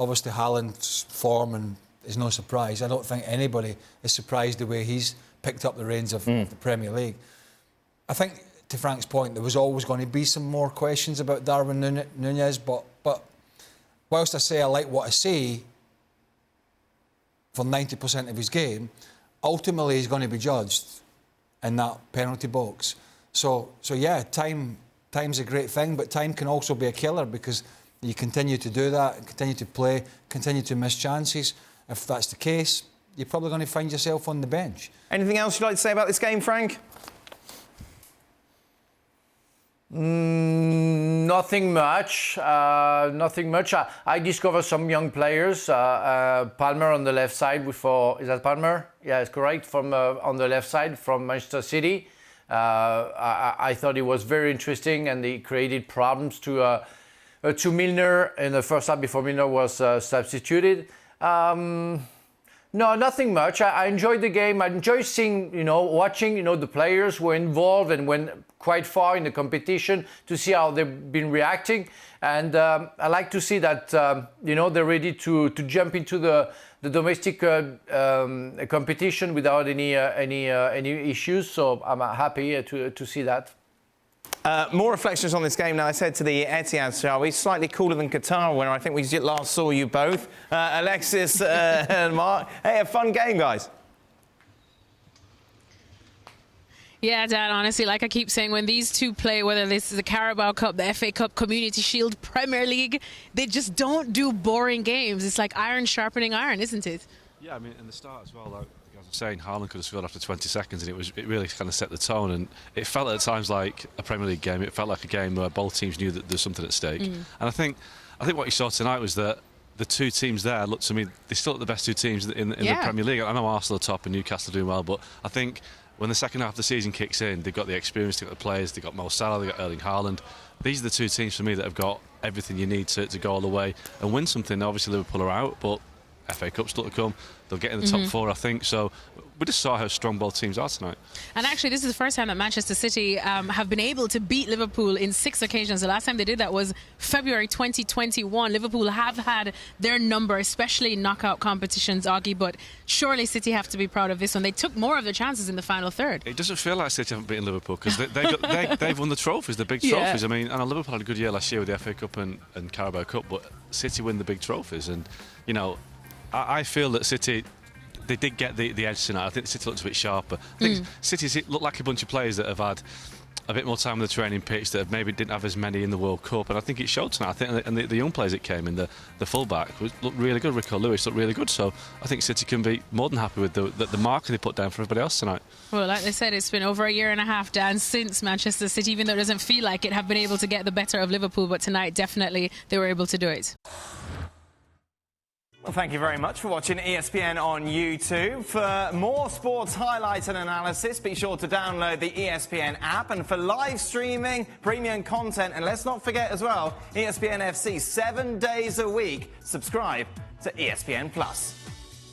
obviously Haaland's form and is no surprise. I don't think anybody is surprised the way he's picked up the reins of the Premier League. I think, to Frank's point, there was always going to be some more questions about Darwin Núñez, but whilst I say I like what I see for 90% of his game, ultimately he's going to be judged in that penalty box. So yeah, time's a great thing, but time can also be a killer because you continue to do that, continue to play, continue to miss chances. If that's the case, you're probably going to find yourself on the bench. Anything else you'd like to say about this game, Frank? Nothing much. Nothing much. I discovered some young players. Palmer on the left side. Is that Palmer? Yeah, it's correct. On the left side from Manchester City. I thought it was very interesting, and he created problems to Milner in the first half before Milner was substituted. No, nothing much. I enjoyed the game. I enjoy seeing, watching, the players who were involved and went quite far in the competition to see how they've been reacting. And I like to see that, they're ready to jump into the domestic competition without any issues. So I'm happy to see that. More reflections on this game now. I said to the Etihad, shall we? Slightly cooler than Qatar, where I think we last saw you both. Alexis and Mark. Hey, a fun game, guys. Yeah, Dan, honestly, like I keep saying, when these two play, whether this is the Carabao Cup, the FA Cup, Community Shield, Premier League, they just don't do boring games. It's like iron sharpening iron, isn't it? Yeah, I mean, in the start as well, like I was saying, Haaland could have scored after 20 seconds, and it really kind of set the tone, and it felt at times like a Premier League game. It felt like a game where both teams knew that there's something at stake. And I think what you saw tonight was that the two teams there looked to me, they're still the best two teams in the Premier League. I know Arsenal are top and Newcastle are doing well, but I think when the second half of the season kicks in, they've got the experience, they've got the players, they've got Mo Salah, they've got Erling Haaland. These are the two teams for me that have got everything you need to go all the way and win something. Obviously Liverpool are out, but FA Cup's still to come. They'll get in the top four, I think. So we just saw how strong both teams are tonight. And actually, this is the first time that Manchester City have been able to beat Liverpool in 6 occasions. The last time they did that was February 2021. Liverpool have had their number, especially in knockout competitions, Augie, but surely City have to be proud of this one. They took more of their chances in the final third. It doesn't feel like City haven't beaten Liverpool because they've won the trophies, the big trophies. I mean, I know Liverpool had a good year last year with the FA Cup and Carabao Cup, but City win the big trophies. And, I feel that City, they did get the edge tonight. I think City looked a bit sharper. I think City looked like a bunch of players that have had a bit more time on the training pitch, that maybe didn't have as many in the World Cup, and I think it showed tonight. I think, and the young players that came in, the fullback looked really good. Rico Lewis looked really good. So I think City can be more than happy with the marker they put down for everybody else tonight. Well, like they said, it's been over a year and a half, Dan, since Manchester City, even though it doesn't feel like it, have been able to get the better of Liverpool. But tonight, definitely, they were able to do it. Well, thank you very much for watching ESPN on YouTube. For more sports highlights and analysis, be sure to download the ESPN app. And for live streaming, premium content, and let's not forget as well, ESPN FC 7 days a week. Subscribe to ESPN Plus.